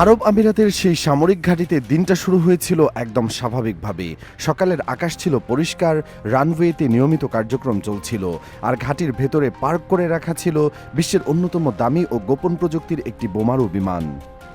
আরব আমিরাতের সেই সামরিক ঘাঁটিতে দিনটা শুরু হয়েছিল একদম স্বাভাবিকভাবে। সকালের আকাশ ছিল পরিষ্কার, রানওয়েতে নিয়মিত কার্যক্রম চলছিল, আর ঘাঁটির ভেতরে পার্ক করে রাখা ছিল বিশ্বের অন্যতম দামি ও গোপন প্রযুক্তির একটি বোমারু বিমান।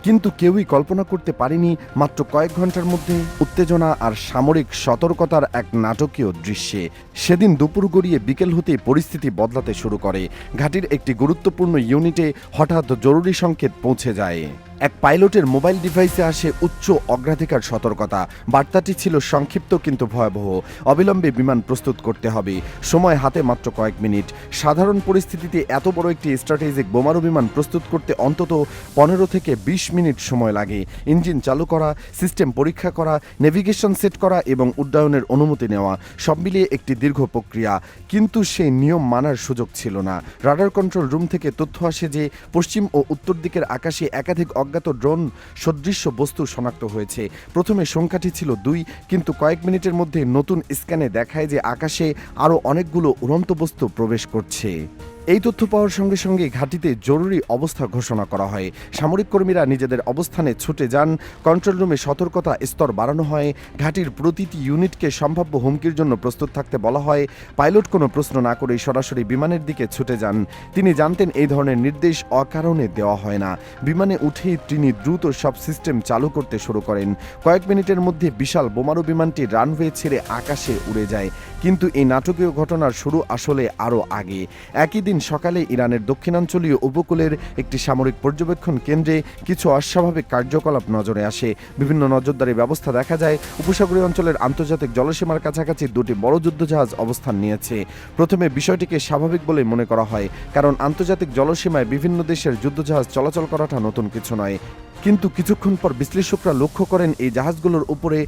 কিন্তু কেউই কল্পনা করতে পারেনি মাত্র কয়েক ঘন্টার মধ্যে উত্তেজনা আর সামরিক সতর্কতার এক নাটকীয় দৃশ্যে সেদিন দুপুর গড়িয়ে বিকেল হতেই পরিস্থিতি বদলাতে শুরু করে। ঘাঁটির একটি গুরুত্বপূর্ণ ইউনিটে হঠাৎ জরুরি সংকেত পৌঁছে যায়। এক পাইলটের মোবাইল ডিভাইসে আসে উচ্চ অগ্রাধিকার সতর্কতা। বার্তাটি ছিল সংক্ষিপ্ত কিন্তু ভয়াবহ। অবিলম্বে বিমান প্রস্তুত করতে হবে, সময় হাতে মাত্র কয়েক মিনিট। সাধারণ পরিস্থিতিতে এত বড় একটি স্ট্র্যাটেজিক বোমারু বিমান প্রস্তুত করতে অন্তত 15 থেকে 20 মিনিট সময় লাগে। ইঞ্জিন চালু করা, সিস্টেম পরীক্ষা করা, নেভিগেশন সেট করা এবং উড্ডয়নের অনুমতি নেওয়া, সব মিলিয়ে একটি দীর্ঘ প্রক্রিয়া। কিন্তু সেই নিয়ম মানার সুযোগ ছিল না। রাডার কন্ট্রোল রুম থেকে তথ্য আসে যে পশ্চিম ও উত্তর দিকের আকাশে একাধিক অজ্ঞাত ড্রোন সদৃশ্য বস্তু শনাক্ত হয়েছে। প্রথমে সংখ্যাটি ছিল 2, কিন্তু কয়েক মিনিটের মধ্যে নতুন স্ক্যানে দেখায় যে আকাশে আরও অনেকগুলো উড়ন্ত বস্তু প্রবেশ করছে। এই তথ্য পাওয়ার সঙ্গে সঙ্গে ঘাঁটিতে জরুরি অবস্থা ঘোষণা করা হয়। সামরিক কর্মীরা নিজেদের অবস্থানে ছুটে যান, কন্ট্রোল রুমে সতর্কতা স্তর বাড়ানো হয়, ঘাঁটির প্রতিটি ইউনিটকে সম্ভাব্য হুমকির জন্য প্রস্তুত থাকতে বলা হয়। পাইলট কোনো প্রশ্ন না করেই সরাসরি বিমানের দিকে ছুটে যান। তিনি জানতেন এই ধরনের নির্দেশ অকারণে দেওয়া হয় না। বিমানে উঠেই তিনি দ্রুত সব সিস্টেম চালু করতে শুরু করেন। কয়েক মিনিটের মধ্যে বিশাল বোমারু বিমানটি রানওয়ে ছেড়ে আকাশে উড়ে যায়। কিন্তু এই নাটকীয় ঘটনার শুরু আসলে আরও আগে। একই দিন সকালে ইরানের দক্ষিণাঞ্চলীয় উপকূলের একটি সামরিক পর্যবেক্ষণ কেন্দ্রে কিছু অস্বাভাবিক কার্যকলাপ নজরে আসে। বিভিন্ন নজরদারি ব্যবস্থা দেখা যায়। উপসাগরীয় অঞ্চলের আন্তর্জাতিক জলসীমার কাছাকাছি 2টি বড় যুদ্ধজাহাজ অবস্থান নিয়েছে। প্রথমে বিষয়টিকে স্বাভাবিক বলে মনে করা হয়, কারণ আন্তর্জাতিক জলসীমায় বিভিন্ন দেশের যুদ্ধজাহাজ চলাচল করাটা নতুন কিছু নয়। কিন্তু কিছুক্ষণ পর বিশ্লেষকরা লক্ষ্য করেন এই জাহাজগুলোর উপরে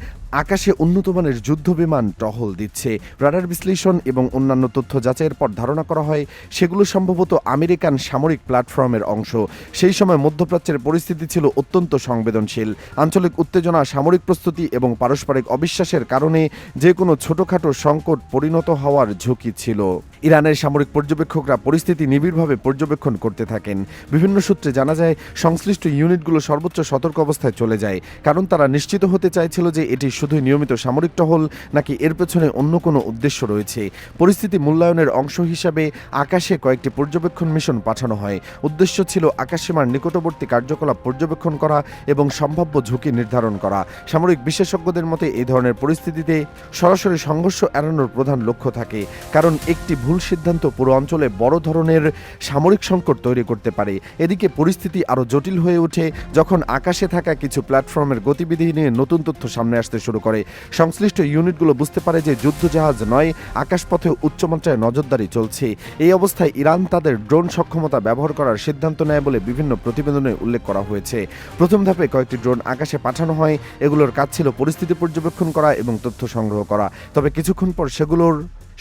আকাশে উন্নতমানের যুদ্ধ বিমান টহল দিচ্ছে। রাডার বিশ্লেষণ এবং অন্যান্য তথ্য যাচাইয়ের পর ধারণা করা হয় সেগুলো সম্ভবত আমেরিকান সামরিক প্ল্যাটফর্মের অংশ। সেই সময় মধ্যপ্রাচ্যের পরিস্থিতি ছিল অত্যন্ত সংবেদনশীল। আঞ্চলিক উত্তেজনা, সামরিক প্রস্তুতি এবং পারস্পরিক অবিশ্বাসের কারণে যে কোনো ছোটখাটো সংকট পরিণত হওয়ার ঝুঁকি ছিল। ইরানের সামরিক পর্যবেক্ষকরা পরিস্থিতি নিবিড়ভাবে পর্যবেক্ষণ করতে থাকেন। বিভিন্ন সূত্রে জানা যায় সংশ্লিষ্ট ইউনিটগুলো সর্বোচ্চ সতর্ক অবস্থায় চলে যায়, কারণ তারা নিশ্চিত হতে চাইছিল যে এটি শুধুই নিয়মিত সামরিক টহল নাকি এর পেছনে অন্য কোনো উদ্দেশ্য রয়েছে। পরিস্থিতি মূল্যায়নের অংশ হিসাবে আকাশে কয়েকটি পর্যবেক্ষণ মিশন পাঠানো হয়। উদ্দেশ্য ছিল আকাশসীমার নিকটবর্তী কার্যকলাপ পর্যবেক্ষণ করা এবং সম্ভাব্য ঝুঁকি নির্ধারণ করা। সামরিক বিশেষজ্ঞদের মতে এই ধরনের পরিস্থিতিতে সরাসরি সংঘর্ষ এড়ানোর প্রধান লক্ষ্য থাকে, কারণ একটি ভুল সিদ্ধান্ত পুরো অঞ্চলে বড় ধরনের সামরিক সংকট তৈরি করতে পারে। এদিকে পরিস্থিতি আরও জটিল হয়ে ওঠে যখন আকাশে থাকা কিছু প্ল্যাটফর্মের গতিবিধি নিয়ে নতুন তথ্য সামনে আসতে শুরু করে। সংশ্লিষ্ট ইউনিটগুলো বুঝতে পারে যে যুদ্ধজাহাজ নয়, আকাশপথে উচ্চমাত্রায় নজরদারি চলছে। এই অবস্থায় ইরান তাদের ড্রোন সক্ষমতা ব্যবহার করার সিদ্ধান্ত নেয় বলে বিভিন্ন প্রতিবেদনে উল্লেখ করা হয়েছে। প্রথম ধাপে কয়েকটি ড্রোন আকাশে পাঠানো হয়। এগুলোর কাজ ছিল পরিস্থিতি পর্যবেক্ষণ করা এবং তথ্য সংগ্রহ করা। তবে কিছুক্ষণ পর সেগুলোর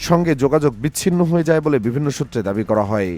সঙ্গে যোগাযোগ বিচ্ছিন্ন হয়ে যায় বলে বিভিন্ন সূত্রে দাবি করা হয়।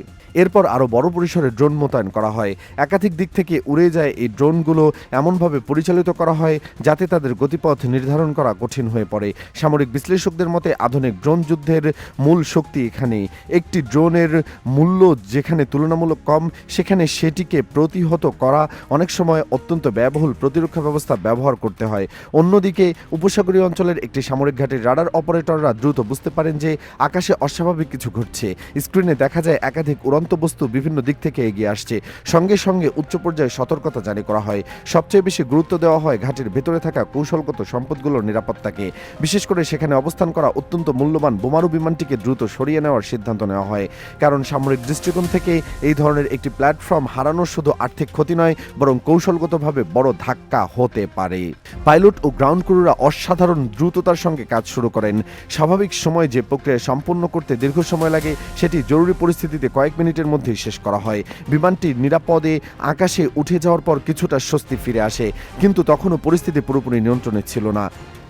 এরপর আরও বড় পরিসরে ড্রোন মোতায়েন করা হয়। একাধিক দিক থেকে উড়ে যায় এই ড্রোনগুলো এমনভাবে পরিচালিত করা হয় যাতে তাদের গতিপথ নির্ধারণ করা কঠিন হয়ে পড়ে। সামরিক বিশ্লেষকদের মতে আধুনিক ড্রোন যুদ্ধের মূল শক্তি এখানেই। একটি ড্রোনের মূল্য যেখানে তুলনামূলক কম, সেখানে সেটিকে প্রতিহত করা অনেক সময় অত্যন্ত ব্যয়বহুল প্রতিরক্ষা ব্যবস্থা ব্যবহার করতে হয়। অন্যদিকে উপসাগরীয় অঞ্চলের একটি সামরিক ঘাঁটির রাডার অপারেটররা দ্রুত বুঝতে পারেন যে আকাশে অস্বাভাবিক কিছু ঘটছে। স্ক্রিনে দেখা যায় একাধিক উড়ন্ত বস্তু বিভিন্ন দিক থেকে এগিয়ে আসছে। সঙ্গে সঙ্গে উচ্চ পর্যায়ে সতর্কতা জারি করা হয়। সবচেয়ে বেশি গুরুত্ব দেওয়া হয় ঘাঁটির ভেতরে থাকা কৌশলগত সম্পদগুলোর নিরাপত্তাকে। বিশেষ করে সেখানে অবস্থান করা অত্যন্ত মূল্যবান বোমারু বিমানটিকে দ্রুত সরিয়ে নেওয়ার সিদ্ধান্ত নেওয়া হয়, কারণ সামরিক দৃষ্টিকোণ থেকে এই ধরনের একটি প্ল্যাটফর্ম হারানো শুধু আর্থিক ক্ষতি নয়, বরং কৌশলগতভাবে বড় ধাক্কা হতে পারে। পাইলট ও গ্রাউন্ড ক্রুরা অসাধারণ দ্রুততার সঙ্গে কাজ শুরু করেন। স্বাভাবিক সময় যে প্রক্রিয়া সম্পন্ন করতে দীর্ঘ সময় লাগে সেটি জরুরি পরিস্থিতিতে কয়েক মিনিটের মধ্যেই শেষ করা হয়। বিমানটি নিরাপদে আকাশে উঠে যাওয়ার পর কিছুটা স্বস্তি ফিরে আসে, কিন্তু তখনও পরিস্থিতি পুরোপুরি নিয়ন্ত্রণে ছিল না।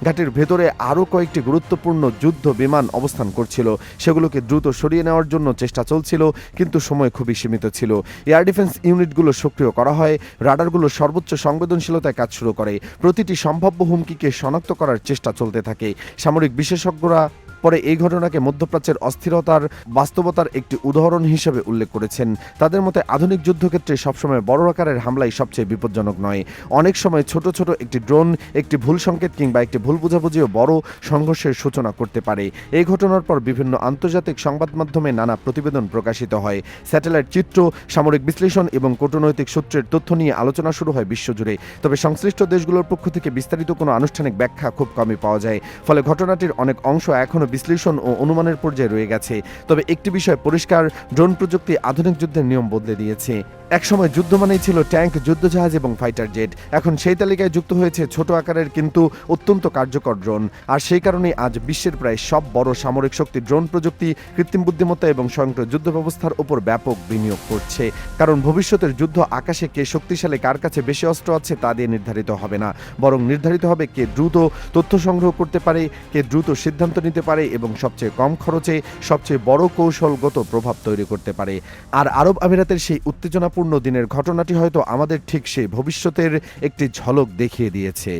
ঘাটির ভেতরে আরও কয়েকটি গুরুত্বপূর্ণ যুদ্ধ বিমান অবস্থান করছিল। সেগুলোকে দ্রুত সরিয়ে নেওয়ার জন্য চেষ্টা চলছিল, কিন্তু সময় খুবই সীমিত ছিল। এয়ার ডিফেন্স ইউনিটগুলো সক্রিয় করা হয়। রাডারগুলো সর্বোচ্চ সংবেদনশীলতায় কাজ শুরু করে। প্রতিটি সম্ভাব্য হুমকিকে শনাক্ত করার চেষ্টা চলতে থাকে। সামরিক বিশেষজ্ঞরা পরে এই ঘটনাকে মধ্যপ্রাচ্যের অস্থিরতার বাস্তবতার একটি উদাহরণ হিসেবে উল্লেখ করেছেন। তাদের মতে আধুনিক যুদ্ধক্ষেত্রে সবসময় বড় আকারের হামলাই সবচেয়ে বিপজ্জনক নয়। অনেক সময় ছোট ছোট একটি ড্রোন, একটি ভুল সংকেত কিংবা একটি ভুল বোঝাবুঝিও বড় সংঘর্ষের সূচনা করতে পারে। এই ঘটনার পর বিভিন্ন আন্তর্জাতিক সংবাদ মাধ্যমে নানা প্রতিবেদন প্রকাশিত হয়। স্যাটেলাইট চিত্র, সামরিক বিশ্লেষণ এবং কূটনৈতিক সূত্রের তথ্য নিয়ে আলোচনা শুরু হয় বিশ্বজুড়ে। তবে সংশ্লিষ্ট দেশগুলোর পক্ষ থেকে বিস্তারিত কোনো আনুষ্ঠানিক ব্যাখ্যা খুব কমই পাওয়া যায়। ফলে ঘটনাটির অনেক অংশ এখনও বিশ্লেষণ ও অনুমানের পর্যায়ে রয়ে গেছে। তবে একটি বিষয় পরিষ্কার, ড্রোন প্রযুক্তি আধুনিক যুদ্ধের নিয়ম বদলে দিয়েছে। একসময় যুদ্ধ মানেই ছিল ট্যাঙ্ক, যুদ্ধজাহাজ এবং ফাইটার জেট। এখন সেই তালিকায় যুক্ত হয়েছে ছোট আকারের কিন্তু অত্যন্ত কার্যকর ড্রোন। আর সেই কারণেই আজ বিশ্বের প্রায় সব বড় সামরিক শক্তি ড্রোন প্রযুক্তি, কৃত্রিম বুদ্ধিমত্তা এবং স্বয়ংক্রিয় যুদ্ধ ব্যবস্থার উপর ব্যাপক বিনিয়োগ করছে। কারণ ভবিষ্যতের যুদ্ধ আকাশে কে শক্তিশালী, কার কাছে বেশি অস্ত্র আছে তা দিয়ে নির্ধারিত হবে না, বরং নির্ধারিত হবে কে দ্রুত তথ্য সংগ্রহ করতে পারে, কে দ্রুত সিদ্ধান্ত নিতে পারে এবং সবচেয়ে কম খরচে সবচেয়ে বড় কৌশলগত প্রভাব তৈরি করতে পারে। আর আরব আমিরাতের সেই উত্তেজনাপূর্ণ দিনের ঘটনাটি হয়তো আমাদের ঠিক সেই ভবিষ্যতের একটি ঝলক দেখিয়ে দিয়েছে।